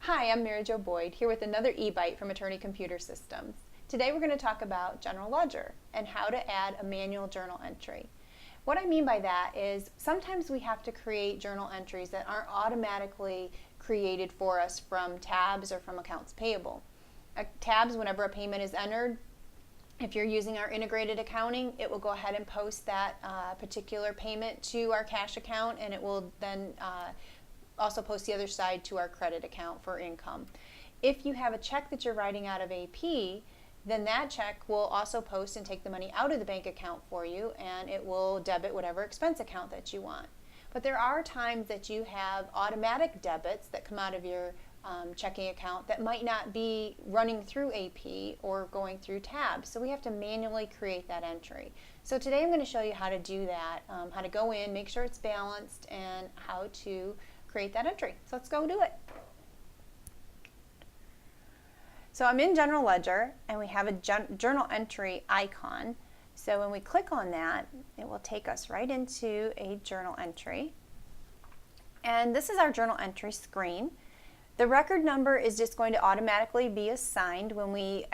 Hi, I'm Mary Jo Boyd, here with another eBite from Attorney Computer Systems. Today we're going to talk about general ledger and how to add a manual journal entry. What I mean by that is sometimes we have to create journal entries that aren't automatically created for us from Tabs or from accounts payable. Tabs, whenever a payment is entered, if you're using our integrated accounting, it will go ahead and post that particular payment to our cash account, and it will then also post the other side to our credit account for income. If you have a check that you're writing out of AP, then that check will also post and take the money out of the bank account for you, and it will debit whatever expense account that you want. But there are times that you have automatic debits that come out of your checking account that might not be running through AP or going through Tabs, so we have to manually create that entry. So today I'm going to show you how to do that, how to go in, make sure it's balanced, and how to create that entry. So let's go do it. So I'm in General Ledger, and we have a journal entry icon. So when we click on that, it will take us right into a journal entry. And this is our journal entry screen. The record number is just going to automatically be assigned when we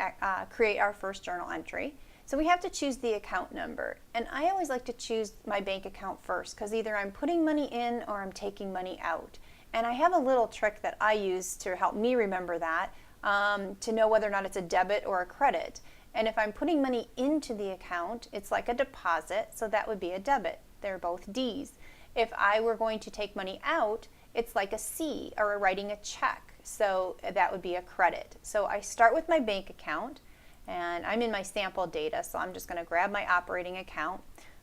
create our first journal entry. So we have to choose the account number, and I always like to choose my bank account first because either I'm putting money in or I'm taking money out. And I have a little trick that I use to help me remember that, to know whether or not it's a debit or a credit. And if I'm putting money into the account, it's like a deposit, so that would be a debit. They're both D's. If I were going to take money out, it's like a C, or writing a check, so that would be a credit. So I start with my bank account, and I'm in my sample data, so I'm just going to grab my operating account.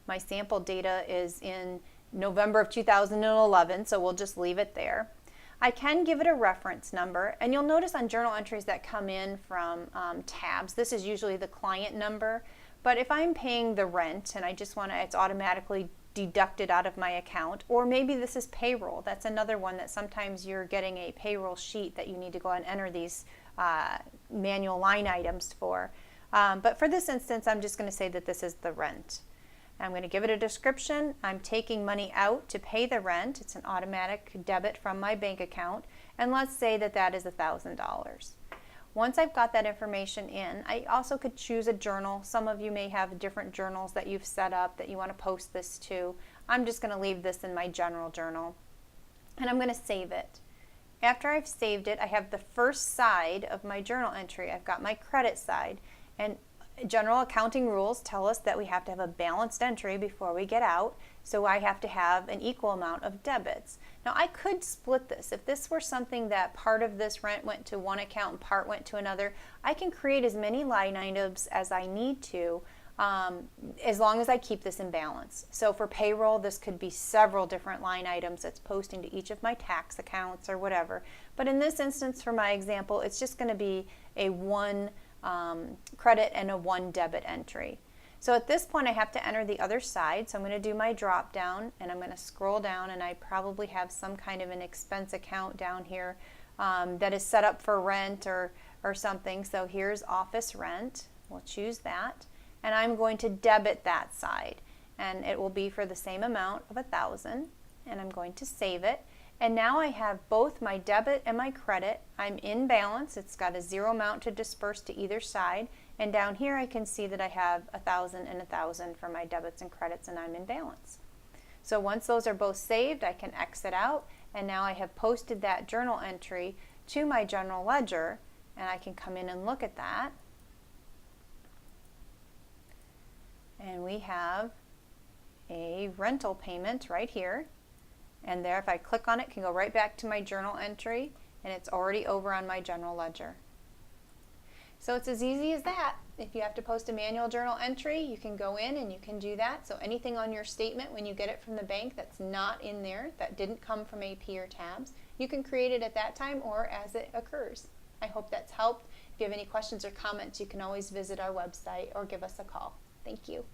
My sample data is in November of 2011, so we'll just leave it there. I can give it a reference number, and you'll notice on journal entries that come in from Tabs, this is usually the client number, but if I'm paying the rent and I just want to, it's automatically deducted out of my account, or maybe this is payroll. That's another one that sometimes you're getting a payroll sheet that you need to go and enter these manual line items for. But for this instance, I'm just going to say that this is the rent. I'm going to give it a description. I'm taking money out to pay the rent. It's an automatic debit from my bank account, and let's say that that is $1,000. Once I've got that information in, I also could choose a journal. Some of you may have different journals that you've set up that you want to post this to. I'm just going to leave this in my general journal, and I'm going to save it. After I've saved it, I have the first side of my journal entry. I've got my credit side, and general accounting rules tell us that we have to have a balanced entry before we get out, so I have to have an equal amount of debits. Now I could split this. If this were something that part of this rent went to one account and part went to another, I can create as many line items as I need to, as long as I keep this in balance. So for payroll, this could be several different line items that's posting to each of my tax accounts or whatever. But in this instance, for my example, it's just going to be a one credit and a one debit entry. So at this point I have to enter the other side, so I'm going to do my drop down, and I'm going to scroll down, and I probably have some kind of an expense account down here that is set up for rent or something. So here's office rent. We'll choose that, and I'm going to debit that side, and it will be for the same amount of $1,000, and I'm going to save it. And now I have both my debit and my credit. I'm in balance. It's got a zero amount to disperse to either side. And down here I can see that I have 1,000 and 1,000 for my debits and credits, and I'm in balance. So once those are both saved, I can exit out, and now I have posted that journal entry to my general ledger, and I can come in and look at that. And we have a rental payment right here. And there, if I click on it, can go right back to my journal entry, and it's already over on my general ledger. So it's as easy as that. If you have to post a manual journal entry, you can go in and you can do that. So anything on your statement when you get it from the bank that's not in there, that didn't come from AP or Tabs, you can create it at that time or as it occurs. I hope that's helped. If you have any questions or comments, you can always visit our website or give us a call. Thank you.